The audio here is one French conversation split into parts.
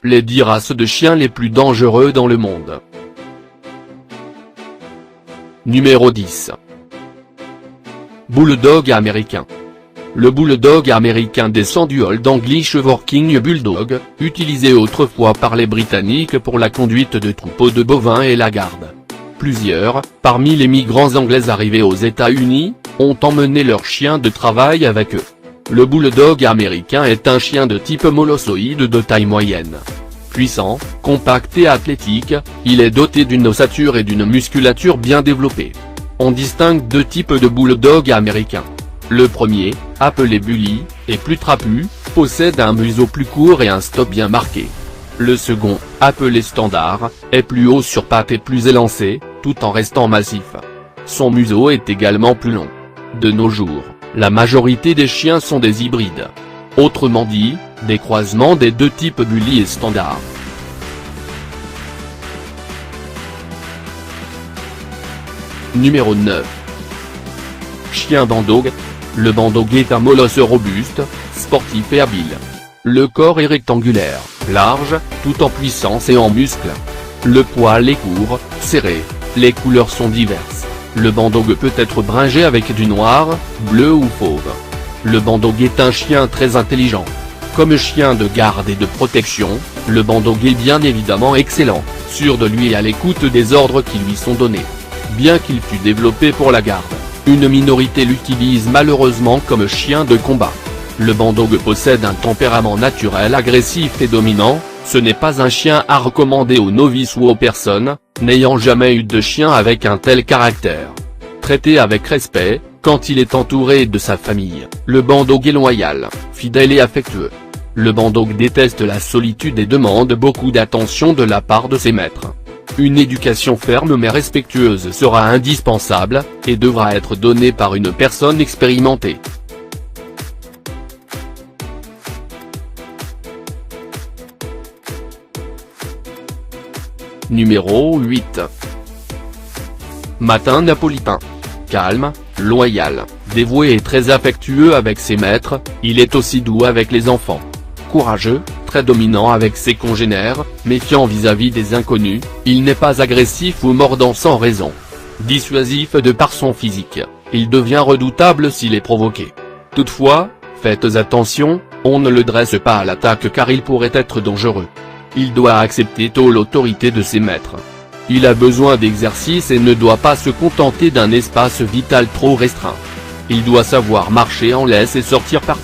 Les 10 races de chiens les plus dangereux dans le monde. Numéro 10. Bulldog américain. Le bulldog américain descend du Old English Working Bulldog, utilisé autrefois par les Britanniques pour la conduite de troupeaux de bovins et la garde. Plusieurs, parmi les migrants anglais arrivés aux États-Unis, ont emmené leurs chiens de travail avec eux. Le bulldog américain est un chien de type molossoïde de taille moyenne. Puissant, compact et athlétique, il est doté d'une ossature et d'une musculature bien développées. On distingue 2 types de bulldog américains. Le premier, appelé bully, est plus trapu, possède un museau plus court et un stop bien marqué. Le second, appelé standard, est plus haut sur pattes et plus élancé, tout en restant massif. Son museau est également plus long. De nos jours, la majorité des chiens sont des hybrides. Autrement dit, des croisements des 2 types bully et standard. Numéro 9. Chien bandog. Le bandog est un molosse robuste, sportif et habile. Le corps est rectangulaire, large, tout en puissance et en muscles. Le poil est court, serré. Les couleurs sont diverses. Le bandog peut être bringé avec du noir, bleu ou fauve. Le bandog est un chien très intelligent. Comme chien de garde et de protection, le bandog est bien évidemment excellent, sûr de lui et à l'écoute des ordres qui lui sont donnés. Bien qu'il fût développé pour la garde, une minorité l'utilise malheureusement comme chien de combat. Le bandog possède un tempérament naturel agressif et dominant, ce n'est pas un chien à recommander aux novices ou aux personnes, n'ayant jamais eu de chien avec un tel caractère. Traité avec respect, quand il est entouré de sa famille, le bandog est loyal, fidèle et affectueux. Le bandog déteste la solitude et demande beaucoup d'attention de la part de ses maîtres. Une éducation ferme mais respectueuse sera indispensable, et devra être donnée par une personne expérimentée. Numéro 8. Matin napolitain. Calme, loyal, dévoué et très affectueux avec ses maîtres, il est aussi doux avec les enfants. Courageux, très dominant avec ses congénères, méfiant vis-à-vis des inconnus, il n'est pas agressif ou mordant sans raison. Dissuasif de par son physique, il devient redoutable s'il est provoqué. Toutefois, faites attention, on ne le dresse pas à l'attaque car il pourrait être dangereux. Il doit accepter tôt l'autorité de ses maîtres. Il a besoin d'exercice et ne doit pas se contenter d'un espace vital trop restreint. Il doit savoir marcher en laisse et sortir partout.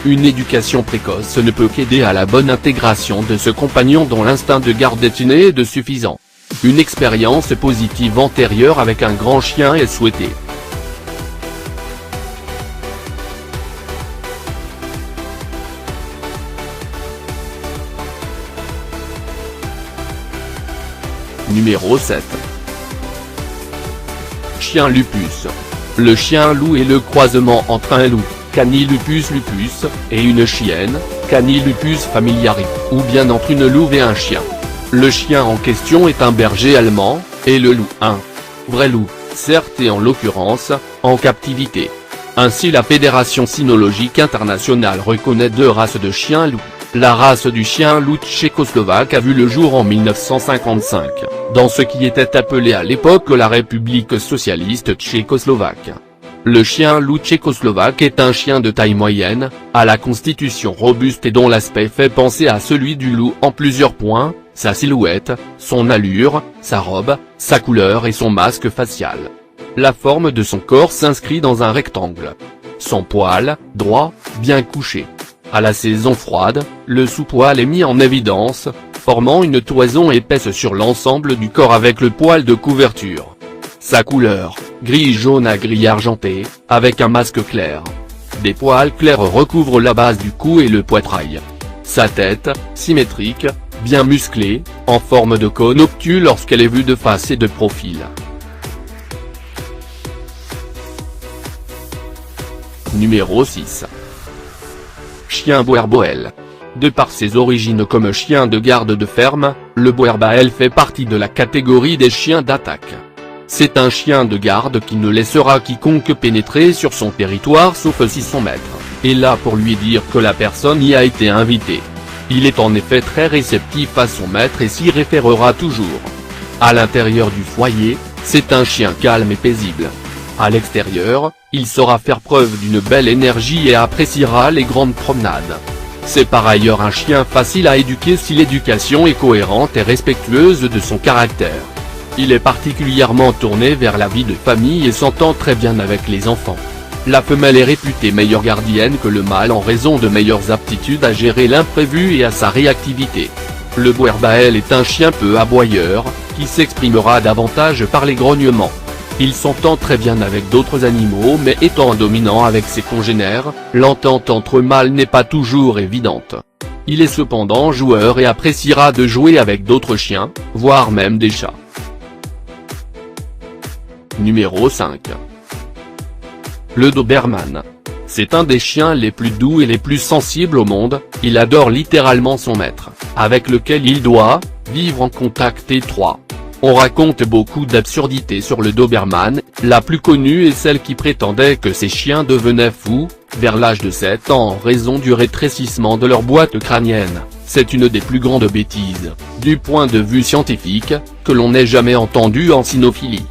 Une éducation précoce ne peut qu'aider à la bonne intégration de ce compagnon dont l'instinct de garde est inné et de suffisant. Une expérience positive antérieure avec un grand chien est souhaitée. Numéro 7. Chien lupus. Le chien loup est le croisement entre un loup, Canis lupus, et une chienne, Canis lupus familiari, ou bien entre une louve et un chien. Le chien en question est un berger allemand, et le loup un vrai loup, certes et en l'occurrence, en captivité. Ainsi la Fédération cynologique internationale reconnaît 2 races de chiens loups. La race du chien loup tchécoslovaque a vu le jour en 1955, dans ce qui était appelé à l'époque la République socialiste tchécoslovaque. Le chien loup tchécoslovaque est un chien de taille moyenne, à la constitution robuste et dont l'aspect fait penser à celui du loup en plusieurs points, sa silhouette, son allure, sa robe, sa couleur et son masque facial. La forme de son corps s'inscrit dans un rectangle. Son poil, droit, bien couché. À la saison froide, le sous-poil est mis en évidence, formant une toison épaisse sur l'ensemble du corps avec le poil de couverture. Sa couleur, gris-jaune à gris argenté, avec un masque clair. Des poils clairs recouvrent la base du cou et le poitrail. Sa tête, symétrique, bien musclée, en forme de cône obtus lorsqu'elle est vue de face et de profil. Numéro 6. Chien boerboel. De par ses origines comme chien de garde de ferme, le boerboel fait partie de la catégorie des chiens d'attaque. C'est un chien de garde qui ne laissera quiconque pénétrer sur son territoire sauf si son maître est là pour lui dire que la personne y a été invitée. Il est en effet très réceptif à son maître et s'y référera toujours. À l'intérieur du foyer, c'est un chien calme et paisible. À l'extérieur, il saura faire preuve d'une belle énergie et appréciera les grandes promenades. C'est par ailleurs un chien facile à éduquer si l'éducation est cohérente et respectueuse de son caractère. Il est particulièrement tourné vers la vie de famille et s'entend très bien avec les enfants. La femelle est réputée meilleure gardienne que le mâle en raison de meilleures aptitudes à gérer l'imprévu et à sa réactivité. Le Boerbael est un chien peu aboyeur, qui s'exprimera davantage par les grognements. Il s'entend très bien avec d'autres animaux mais étant dominant avec ses congénères, l'entente entre mâles n'est pas toujours évidente. Il est cependant joueur et appréciera de jouer avec d'autres chiens, voire même des chats. Numéro 5. Le Doberman. C'est un des chiens les plus doux et les plus sensibles au monde, il adore littéralement son maître, avec lequel il doit vivre en contact étroit. On raconte beaucoup d'absurdités sur le Doberman, la plus connue est celle qui prétendait que ces chiens devenaient fous, vers l'âge de 7 ans en raison du rétrécissement de leur boîte crânienne. C'est une des plus grandes bêtises, du point de vue scientifique, que l'on ait jamais entendu en cynophilie.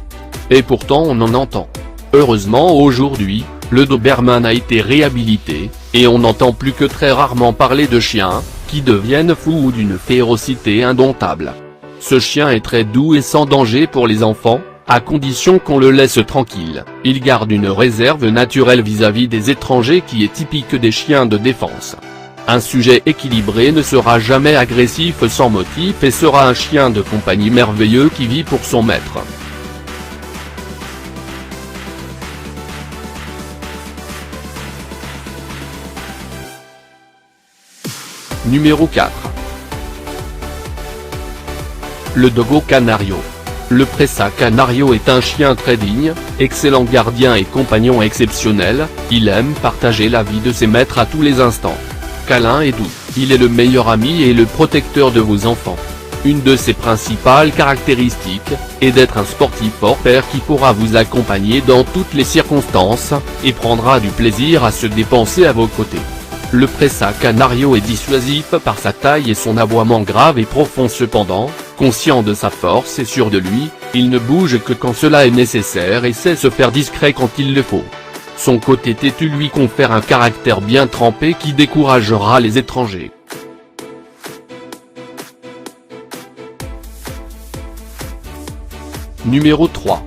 Et pourtant on en entend. Heureusement aujourd'hui, le Doberman a été réhabilité, et on n'entend plus que très rarement parler de chiens, qui deviennent fous ou d'une férocité indomptable. Ce chien est très doux et sans danger pour les enfants, à condition qu'on le laisse tranquille. Il garde une réserve naturelle vis-à-vis des étrangers qui est typique des chiens de défense. Un sujet équilibré ne sera jamais agressif sans motif et sera un chien de compagnie merveilleux qui vit pour son maître. Numéro 4. Le Dogo Canario. Le Presa Canario est un chien très digne, excellent gardien et compagnon exceptionnel, il aime partager la vie de ses maîtres à tous les instants. Câlin et doux, il est le meilleur ami et le protecteur de vos enfants. Une de ses principales caractéristiques est d'être un sportif hors pair qui pourra vous accompagner dans toutes les circonstances, et prendra du plaisir à se dépenser à vos côtés. Le Presa Canario est dissuasif par sa taille et son aboiement grave et profond cependant, conscient de sa force et sûr de lui, il ne bouge que quand cela est nécessaire et sait se faire discret quand il le faut. Son côté têtu lui confère un caractère bien trempé qui découragera les étrangers. Numéro 3.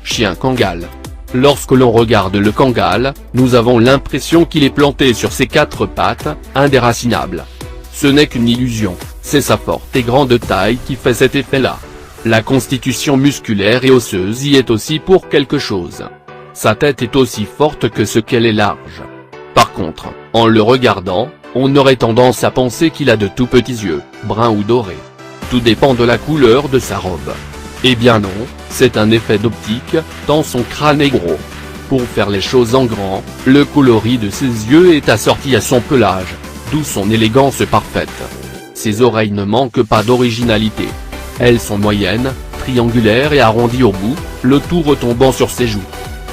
Chien Kangal. Lorsque l'on regarde le Kangal, nous avons l'impression qu'il est planté sur ses quatre pattes, indéracinable. Ce n'est qu'une illusion, c'est sa forte et grande taille qui fait cet effet-là. La constitution musculaire et osseuse y est aussi pour quelque chose. Sa tête est aussi forte que ce qu'elle est large. Par contre, en le regardant, on aurait tendance à penser qu'il a de tout petits yeux, bruns ou dorés. Tout dépend de la couleur de sa robe. Eh bien non, c'est un effet d'optique, tant son crâne est gros. Pour faire les choses en grand, le coloris de ses yeux est assorti à son pelage, d'où son élégance parfaite. Ses oreilles ne manquent pas d'originalité. Elles sont moyennes, triangulaires et arrondies au bout, le tout retombant sur ses joues.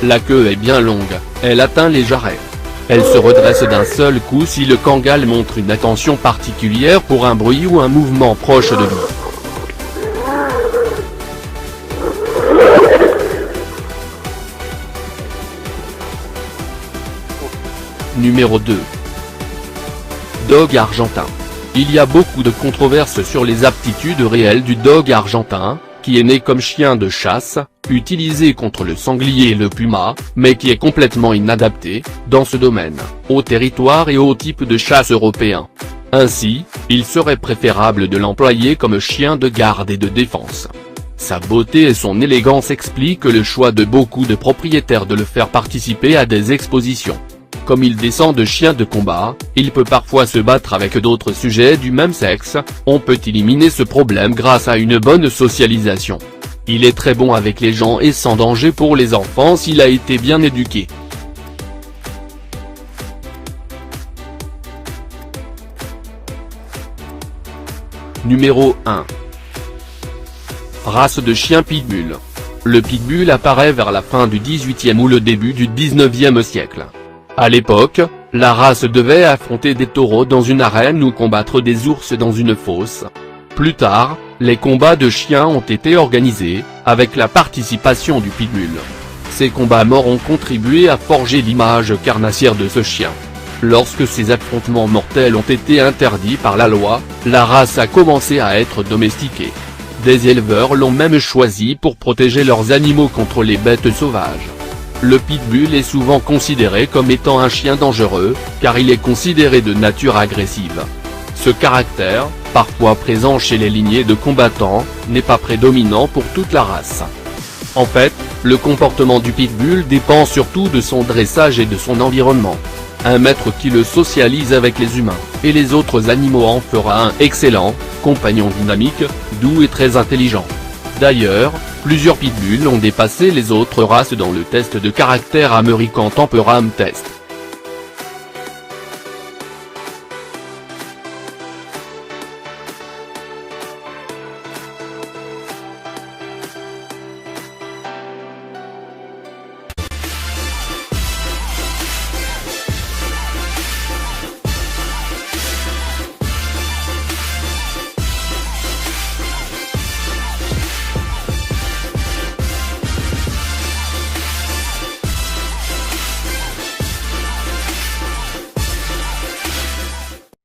La queue est bien longue, elle atteint les jarrets. Elle se redresse d'un seul coup si le Kangal montre une attention particulière pour un bruit ou un mouvement proche de lui. Numéro 2. Dog argentin. Il y a beaucoup de controverses sur les aptitudes réelles du dog argentin, qui est né comme chien de chasse, utilisé contre le sanglier et le puma, mais qui est complètement inadapté, dans ce domaine, au territoire et au type de chasse européen. Ainsi, il serait préférable de l'employer comme chien de garde et de défense. Sa beauté et son élégance expliquent le choix de beaucoup de propriétaires de le faire participer à des expositions. Comme il descend de chien de combat, il peut parfois se battre avec d'autres sujets du même sexe, on peut éliminer ce problème grâce à une bonne socialisation. Il est très bon avec les gens et sans danger pour les enfants s'il a été bien éduqué. Numéro 1. Race de chien pitbull. Le pitbull apparaît vers la fin du XVIIIe ou le début du XIXe siècle. À l'époque, La race devait affronter des taureaux dans une arène ou combattre des ours dans une fosse. Plus tard, les combats de chiens ont été organisés, avec la participation du pitbull. Ces combats morts ont contribué à forger l'image carnassière de ce chien. Lorsque ces affrontements mortels ont été interdits par la loi, la race a commencé à être domestiquée. Des éleveurs l'ont même choisi pour protéger leurs animaux contre les bêtes sauvages. Le pitbull est souvent considéré comme étant un chien dangereux, car il est considéré de nature agressive. Ce caractère, parfois présent chez les lignées de combattants, n'est pas prédominant pour toute la race. En fait, le comportement du pitbull dépend surtout de son dressage et de son environnement. Un maître qui le socialise avec les humains et les autres animaux en fera un excellent compagnon dynamique, doux et très intelligent. D'ailleurs, plusieurs pitbulls ont dépassé les autres races dans le test de caractère American Temperament Test.